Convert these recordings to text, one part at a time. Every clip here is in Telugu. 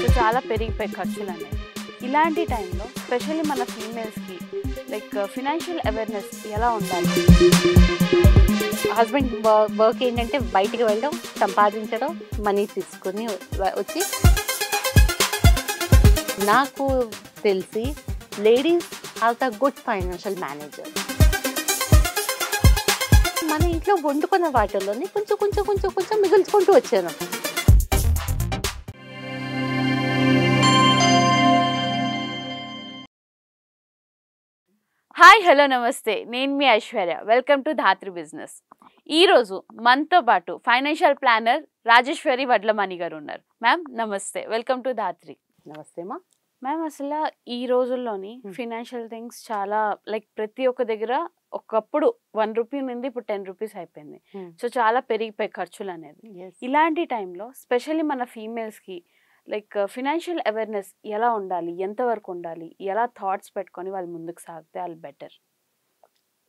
సో చాలా పెరిగిపోయి ఖర్చులు అనేవి. ఇలాంటి టైంలో స్పెషల్లీ మన ఫీమేల్స్కి లైక్ ఫినాన్షియల్ అవేర్నెస్ ఎలా ఉండాలి? హస్బెండ్ వర్క్ ఏంటంటే బయటికి వెళ్ళడం, సంపాదించడం, మనీ తీసుకుని వచ్చి. నాకు తెలిసి ladies are the good financial manager. మన ఇంట్లో వండుకున్న వాటిల్లోనే కొంచెం కొంచెం కొంచెం కొంచెం మిగుల్చుకుంటూ వచ్చాను. హాయ్, హలో, నమస్తే. నేను మీ Aishwarya. Welcome to Dhatri business. ఈరోజు మనతో పాటు ఫైనాన్షియల్ ప్లానర్ రాజేశ్వరి వడ్లమణి గారు ఉన్నారు. మ్యామ్ నమస్తే, వెల్కమ్ టు ధాత్రి. నమస్తే మా మ్యామ్, అసలు ఈ రోజుల్లోని ఫినాన్షియల్ థింగ్స్ చాలా లైక్ ప్రతి ఒక్క దగ్గర ఒకప్పుడు 1 రూపీ నుండి ఇప్పుడు 10 రూపీస్ అయిపోయింది. సో చాలా పెరిగిపోయి ఖర్చులు అనేది. ఇలాంటి టైంలో స్పెషల్లీ మన ఫీమేల్స్కి లైక్ ఫినాన్షియల్ అవేర్నెస్ ఎలా ఉండాలి, ఎంతవరకు ఉండాలి, ఎలా థాట్స్ పెట్టుకొని వాళ్ళు ముందుకు సాగితే వాళ్ళు బెటర్?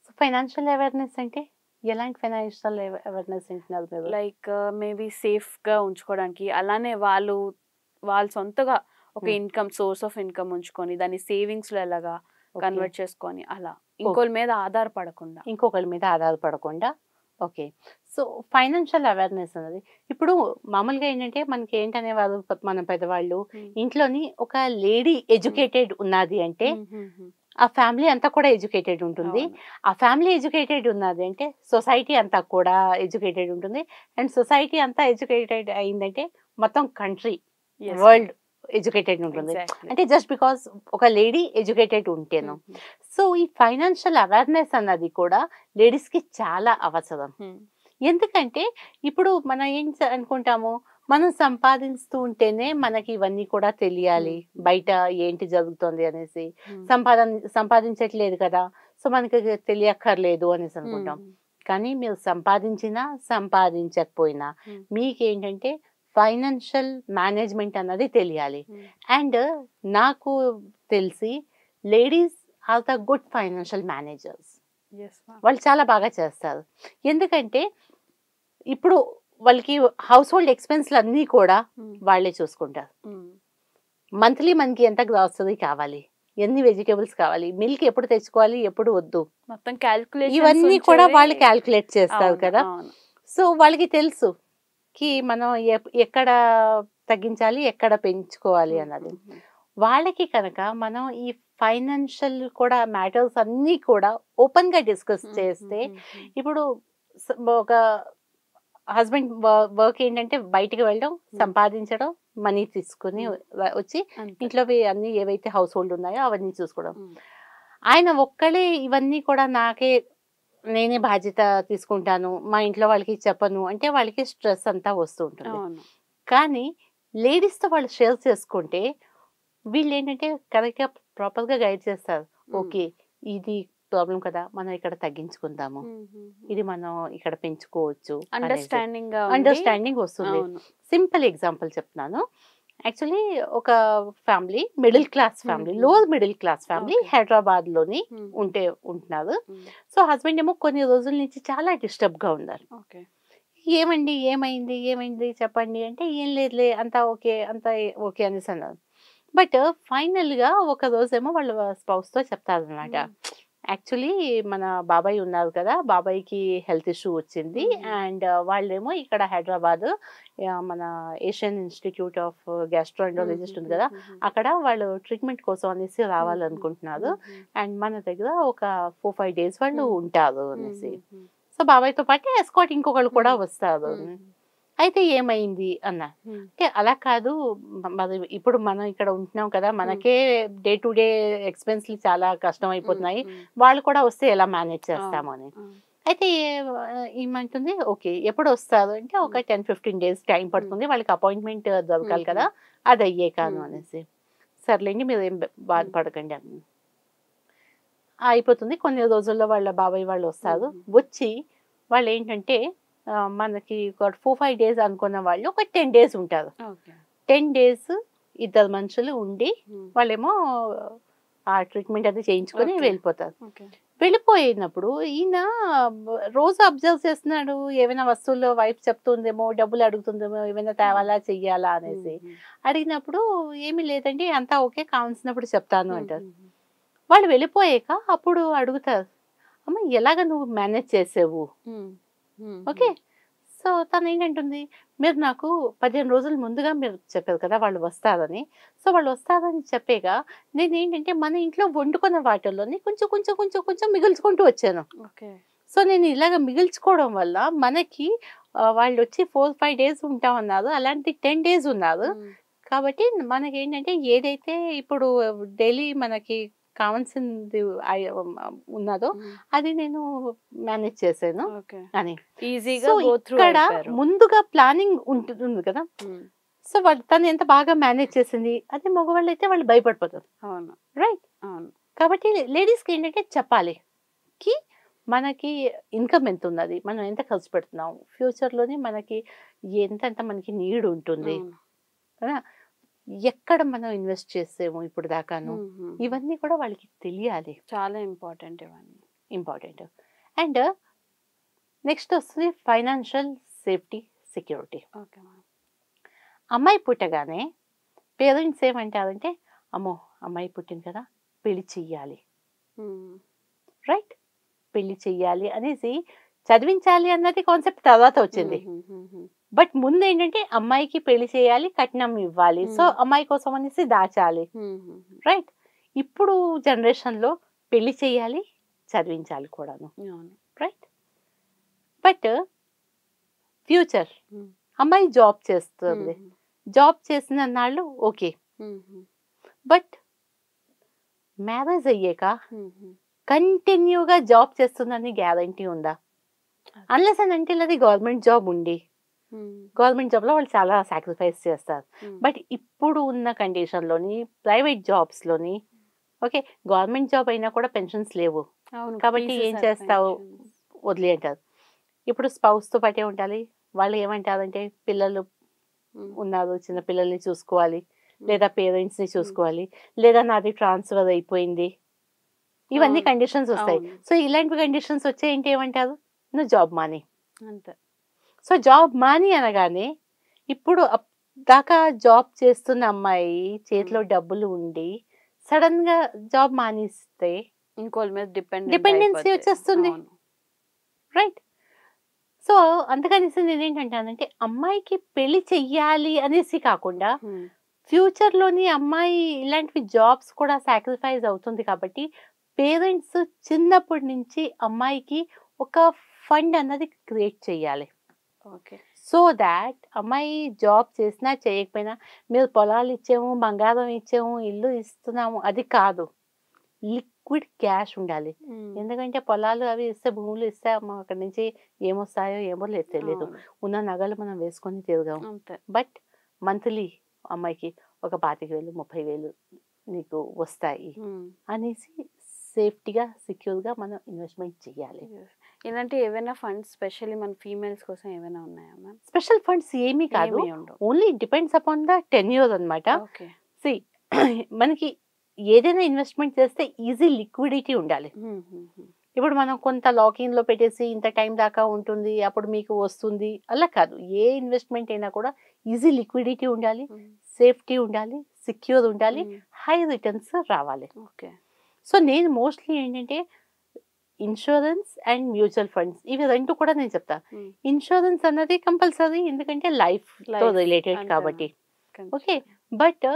సో ఫైనాన్షియల్ అవేర్నెస్ అంటే ఎలాంటి ఫైనాన్షియల్ అవేర్నెస్ అంటున్నారు? లైక్ మేబీ సేఫ్గా ఉంచుకోవడానికి, అలానే వాళ్ళు సొంతగా ఒక ఇన్కమ్, సోర్స్ ఆఫ్ ఇన్కమ్ ఉంచుకొని దాన్ని సేవింగ్స్లో ఎలాగా కన్వర్ట్ చేసుకొని అలా ఇంకొకరి మీద ఆధారపడకుండా. ఓకే, సో ఫైనాన్షియల్ అవేర్నెస్ అనేది ఇప్పుడు మామూలుగా ఏంటంటే మనకి ఏంటనేవారు మన పెద్దవాళ్ళు, ఇంట్లోని ఒక లేడీ ఎడ్యుకేటెడ్ ఉన్నది అంటే ఆ ఫ్యామిలీ అంతా కూడా ఎడ్యుకేటెడ్ ఉంటుంది. ఆ ఫ్యామిలీ ఎడ్యుకేటెడ్ ఉన్నది అంటే సొసైటీ అంతా కూడా ఎడ్యుకేటెడ్ ఉంటుంది. అండ్ సొసైటీ అంతా ఎడ్యుకేటెడ్ అయిందంటే మొత్తం కంట్రీ, వరల్డ్ ఎడ్యుకేటెడ్ ఉంటుంది. అంటే జస్ట్ బికాస్ ఒక లేడీ ఎడ్యుకేటెడ్ ఉంటేను. సో ఈ ఫైనాన్షియల్ అవేర్నెస్ అన్నది కూడా లేడీస్ కి చాలా అవసరం. ఎందుకంటే ఇప్పుడు మనం ఏం అనుకుంటాము, మనం సంపాదిస్తూ ఉంటేనే మనకి ఇవన్నీ కూడా తెలియాలి, బయట ఏంటి జరుగుతుంది అనేసి. సంపాదించట్లేదు కదా, సో మనకి తెలియక్కర్లేదు అనేసి అనుకుంటాం. కానీ మీరు సంపాదించినా సంపాదించకపోయినా మీకేంటంటే ఫైనాన్షియల్ మేనేజ్మెంట్ అన్నది తెలియాలి. అండ్ నాకు తెలిసి ladies are the good financial managers. వాళ్ళు చాలా బాగా చేస్తారు. ఎందుకంటే ఇప్పుడు వాళ్ళకి హౌస్ హోల్డ్ ఎక్స్పెన్స్లు అన్నీ కూడా వాళ్ళే చూసుకుంటారు. మంత్లీ మనకి ఎంత గ్రాసరీ కావాలి, ఎన్ని వెజిటేబుల్స్ కావాలి, మిల్క్ ఎప్పుడు తెచ్చుకోవాలి, ఎప్పుడు వద్దు, మొత్తం క్యాల్కులేషన్ ఇవన్నీ కూడా వాళ్ళు క్యాల్కులేట్ చేస్తారు కదా. సో వాళ్ళకి తెలుసు కి మనం ఎక్కడ తగ్గించాలి, ఎక్కడ పెంచుకోవాలి అన్నది. వాళ్ళకి కనుక మనం ఈ ఫైనాన్షియల్ కూడా మ్యాటర్స్ అన్నీ కూడా ఓపెన్ గా డిస్కస్ చేస్తే, ఇప్పుడు ఒక హస్బెండ్ వర్క్ ఏంటంటే బయటికి వెళ్ళడం, సంపాదించడం, మనీ తీసుకుని వచ్చి ఇంట్లో అన్ని ఏవైతే హౌస్ హోల్డ్ ఉన్నాయో అవన్నీ చూసుకోవడం. ఆయన ఒక్కడే ఇవన్నీ కూడా నేనే బాధ్యత తీసుకుంటాను, మా ఇంట్లో వాళ్ళకి చెప్పను అంటే వాళ్ళకి స్ట్రెస్ అంతా వస్తూ ఉంటుంది. కానీ లేడీస్తో వాళ్ళు షేర్ చేసుకుంటే వీళ్ళు ఏంటంటే కరెక్ట్గా ప్రాపర్గా గైడ్ చేస్తారు. ఓకే, ఇది ప్రాబ్లం కదా, మనం ఇక్కడ తగ్గించుకుందాము, ఇది మనం ఇక్కడ పెంచుకోవచ్చు, అండర్స్టాండింగ్ వస్తుంది. సింపుల్ ఎగ్జాంపుల్ చెప్తున్నాను. యాక్చువల్లీ ఒక family, middle class family, lower middle class family Hyderabad లోని ఉంటున్నారు. సో హస్బెండ్ ఏమో కొన్ని రోజుల నుంచి చాలా డిస్టర్బ్ గా ఉన్నారు. ఏమండి, ఏమైంది చెప్పండి అంటే, ఏం లేదులే, అంతా ఓకే అనేసి అన్నారు. బట్ ఫైనల్ గా ఒక రోజేమో వాళ్ళ స్పౌస్ తో చెప్తారనమాట, యాక్చువల్లీ మన బాబాయ్ ఉన్నారు కదా, బాబాయ్కి హెల్త్ ఇష్యూ వచ్చింది. అండ్ వాళ్ళేమో ఇక్కడ హైదరాబాద్ మన ఏషియన్ ఇన్స్టిట్యూట్ ఆఫ్ గ్యాస్ట్రోఎంటరాలజిస్ట్ ఉంది కదా, అక్కడ వాళ్ళు ట్రీట్మెంట్ కోసం అనేసి రావాలనుకుంటున్నారు. అండ్ మన దగ్గర ఒక 4-5 days వాళ్ళు ఉంటారు అనేసి. సో బాబాయ్తో పాటు ఎస్కాట్ ఇంకొకళ్ళు కూడా వస్తారు. అయితే ఏమైంది అన్నా అంటే, అలా కాదు, మరి ఇప్పుడు మనం ఇక్కడ ఉంటున్నాం కదా, మనకే డే టు డే ఎక్స్పెన్స్లు చాలా కష్టం అయిపోతున్నాయి, వాళ్ళు కూడా వస్తే ఎలా మేనేజ్ చేస్తాము అని. అయితే ఏమంటుంది, ఓకే ఎప్పుడు వస్తారు అంటే, ఒక 10-15 days టైం పడుతుంది, వాళ్ళకి అపాయింట్మెంట్ దొరకాలి కదా, అది అయ్యే కాను అనేసి. సర్లేండి, మీరు ఏం బాధపడకండి అని అయిపోతుంది. కొన్ని రోజుల్లో వాళ్ళ బాబాయ్ వాళ్ళు వస్తారు. వచ్చి వాళ్ళు ఏంటంటే, మనకి ఒక 4-5 days అనుకున్న వాళ్ళు ఒక 10 days ఉంటారు. 10 days ఇద్దరు మనుషులు ఉండి వాళ్ళేమో ఆ ట్రీట్మెంట్ అది చేయించుకొని వెళ్ళిపోతారు. వెళ్ళిపోయినప్పుడు ఈయన రోజు అబ్జర్వ్ చేస్తున్నాడు, ఏమైనా వస్తువుల్లో వైఫ్ చెప్తుందేమో, డబ్బులు అడుగుతుందేమో, ఏమైనా తేవాలా చెయ్యాలా అనేసి. అడిగినప్పుడు ఏమీ లేదండి, అంతా ఓకే, కావాల్సినప్పుడు చెప్తాను అంటారు. వాళ్ళు వెళ్ళిపోయాక అప్పుడు అడుగుతారు, అమ్మ ఎలాగ నువ్వు మేనేజ్ చేసావు? ఓకే. సో తను ఏంటంటుంది, మీరు నాకు 15 రోజుల ముందుగా మీరు చెప్పారు కదా వాళ్ళు వస్తారని. సో వాళ్ళు వస్తారని చెప్పాక నేను ఏంటంటే మన ఇంట్లో వండుకున్న వాటిల్లోని కొంచెం కొంచెం కొంచెం కొంచెం మిగుల్చుకుంటూ వచ్చాను. సో నేను ఇలాగ మిగిల్చుకోవడం వల్ల మనకి వాళ్ళు వచ్చి 4-5 days ఉంటామన్నారు, అలాంటి 10 days ఉన్నారు. కాబట్టి మనకి ఏంటంటే ఏదైతే ఇప్పుడు డైలీ మనకి కావాల్సింది ఉన్నదో అది నేను మేనేజ్ చేశాను అని. ఈజీగా ఇక్కడ ముందుగా ప్లానింగ్ ఉంటుంది కదా. సో వాళ్ళు తను ఎంత బాగా మేనేజ్ చేసింది, అదే మగవాళ్ళు అయితే వాళ్ళు భయపడిపోతారు. రైట్. కాబట్టి లేడీస్కి ఏంటంటే చెప్పాలి కి మనకి ఇన్కమ్ ఎంత ఉన్నది, మనం ఎంత ఖర్చు పెడుతున్నాం, ఫ్యూచర్లోని మనకి ఎంత మనకి నీడ్ ఉంటుంది కదా, ఎక్కడ మనం ఇన్వెస్ట్ చేసాము ఇప్పుడు దాకాను, ఇవన్నీ కూడా వాళ్ళకి తెలియాలి. చాలా ఇంపార్టెంట్, ఇవన్నీ ఇంపార్టెంట్. అండ్ నెక్స్ట్ వస్తుంది ఫైనాన్షియల్ సేఫ్టీ సెక్యూరిటీ. అమ్మాయి పుట్టగానే పేరెంట్స్ ఏమంటారంటే, అమ్మో అమ్మాయి పుట్టింది కదా పెళ్లి చెయ్యాలి, రైట్, పెళ్లి చెయ్యాలి అనేసి చదివించాలి అన్నది కాన్సెప్ట్ తర్వాత వచ్చింది. బట్ ముందు ఏంటంటే అమ్మాయికి పెళ్లి చేయాలి, కట్నం ఇవ్వాలి, సో అమ్మాయి కోసం అనేసి దాచాలి, రైట్. ఇప్పుడు జనరేషన్ లో పెళ్లి చేయాలి, చదివించాలి కూడాను, రైట్. బట్ ఫ్యూచర్ అమ్మాయి జాబ్ చేస్తుంది, జాబ్ చేసిన నాళ్ళు ఓకే. బట్ మ్యారేజ్ అయ్యాక కంటిన్యూగా జాబ్ చేస్తుందని గ్యారంటీ ఉందా? అన్లెస్ అండ్ అంటిల్ అది గవర్నమెంట్ జాబ్ ఉండి, గవర్నమెంట్ జాబ్ లో వాళ్ళు చాలా సాక్రిఫైస్ చేస్తారు. బట్ ఇప్పుడు ఉన్న కండిషన్ లోని ప్రైవేట్ జాబ్స్ లోని ఓకే, గవర్నమెంట్ జాబ్ అయినా కూడా పెన్షన్స్ లేవు కాబట్టి ఏం చేస్తావు, వదిలే అంటారు. ఇప్పుడు స్పౌస్ తో పాటే ఉండాలి. వాళ్ళు ఏమంటారంటే పిల్లలు ఉన్నారు, చిన్న పిల్లల్ని చూసుకోవాలి, లేదా పేరెంట్స్ ని చూసుకోవాలి, లేదా నాది ట్రాన్స్ఫర్ అయిపోయింది, ఇవన్నీ కండిషన్స్ వస్తాయి. సో ఇలాంటి కండిషన్స్ వచ్చే ఏంటి ఏమంటారు, నువ్వు జాబ్ మాని అంతే. సో జాబ్ మాని అనగానే ఇప్పుడు దాకా జాబ్ చేస్తున్న అమ్మాయి చేతిలో డబ్బులు ఉండి సడన్ గా జాబ్ మానేస్తే ఇంకోళ్ళ మీద డిపెండెన్సీ వచ్చేస్తుంది, రైట్. సో అందుకనేసి నేనేంటంటానంటే అమ్మాయికి పెళ్లి చెయ్యాలి అనేసి కాకుండా ఫ్యూచర్ లోని అమ్మాయి ఇలాంటివి జాబ్స్ కూడా సాక్రిఫైస్ అవుతుంది కాబట్టి పేరెంట్స్ చిన్నప్పటి నుంచి అమ్మాయికి ఒక ఫండ్ అన్నది క్రియేట్ చేయాలి. సో దాట్ అమ్మాయి జాబ్ చేసినా చేయకపోయినా మీరు పొలాలు ఇచ్చాము, బంగారం ఇచ్చాము, ఇల్లు ఇస్తున్నాము అది కాదు, లిక్విడ్ క్యాష్ ఉండాలి. ఎందుకంటే పొలాలు అవి ఇస్తే, భూములు ఇస్తే అక్కడి నుంచి ఏమొస్తాయో ఏమో లేదు తెలియదు, ఉన్న నగలు మనం వేసుకొని తిరగాము. బట్ మంత్లీ అమ్మాయికి ఒక 25,000 30,000 నీకు వస్తాయి అనేసి సేఫ్టీగా సెక్యూర్గా మనం ఇన్వెస్ట్మెంట్ చేయాలి. ఇలాంటి ఏమైనా ఫండ్స్ స్పెషల్లీ మన ఫీమేల్స్ కోసం ఏమైనా ఉన్నాయా మ్యామ్? స్పెషల్ ఫండ్స్ ఏమీ కాదు, only depends upon the tenure అనమాట. సి మనకి ఏదైనా ఇన్వెస్ట్మెంట్ చేస్తే ఈజీ లిక్విడిటీ ఉండాలి. ఇప్పుడు మనం కొంత లాకిన్ లో పెట్టేసి ఇంత టైం దాకా ఉంటుంది అప్పుడు మీకు వస్తుంది అలా కాదు. ఏ ఇన్వెస్ట్మెంట్ అయినా కూడా ఈజీ లిక్విడిటీ ఉండాలి, సేఫ్టీ ఉండాలి, సెక్యూర్ ఉండాలి, హై రిటర్న్స్ రావాలి. సో నేను మోస్ట్లీ ఏంటంటే ఇన్సూరెన్స్ అండ్ మ్యూచువల్ ఫండ్స్ ఇవి రెండు కూడా నేను చెప్తా. ఇన్సూరెన్స్ అన్నది కంపల్సరీ, ఎందుకంటే లైఫ్ తో రిలేటెడ్ కాబట్టి ఓకే. బట్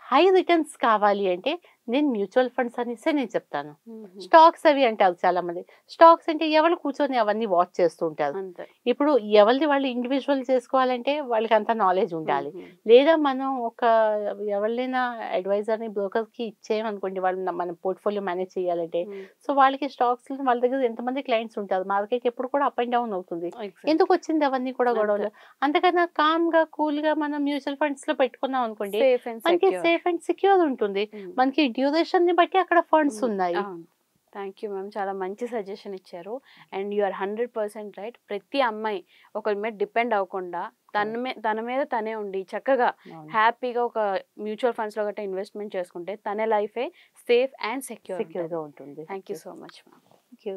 హై రిటర్న్స్ కావాలి అంటే నేను మ్యూచువల్ ఫండ్స్ అనేసి నేను చెప్తాను. స్టాక్స్ అవి అంటారు చాలా మంది. స్టాక్స్ అంటే ఎవరు కూర్చొని అవన్నీ వాచ్ చేస్తూ ఉంటారు. ఇప్పుడు ఎవరిది వాళ్ళు ఇండివిజువల్ చేసుకోవాలంటే వాళ్ళకి అంత నాలెడ్జ్ ఉండాలి. లేదా మనం ఒక ఎవరినైనా అడ్వైజర్ని బ్రోకర్కి ఇచ్చేయమనుకోండి, వాళ్ళు మన పోర్ట్ఫోలియో మేనేజ్ చేయాలంటే సో వాళ్ళకి స్టాక్స్ వాళ్ళ దగ్గర ఎంతమంది క్లయింట్స్ ఉంటారు, మార్కెట్ ఎప్పుడు కూడా అప్ అండ్ డౌన్ అవుతుంది, ఎందుకు వచ్చింది అవన్నీ కూడా గొడవలు. అంతకన్నా కామ్ గా కూల్ గా మనం మ్యూచువల్ ఫండ్స్ లో పెట్టుకున్నాం అనుకోండి, మనకి సేఫ్ అండ్ సెక్యూర్ ఉంటుంది. మనకి డ్యూరేషన్ ని బట్టి అక్కడ ఫండ్స్ ఉన్నాయి. థ్యాంక్ యూ మ్యామ్, చాలా మంచి సజెషన్ ఇచ్చారు. And you are 100% right. ప్రతి అమ్మాయి ఒకరి మీద డిపెండ్ అవ్వకుండా తన మీద తనే ఉండి చక్కగా హ్యాపీగా ఒక మ్యూచువల్ ఫండ్స్ లో గట్రా ఇన్వెస్ట్మెంట్ చేసుకుంటే తన లైఫే సేఫ్ అండ్ సెక్యూర్ సెక్యూర్గా ఉంటుంది. Thank you so much ma'am. Thank you.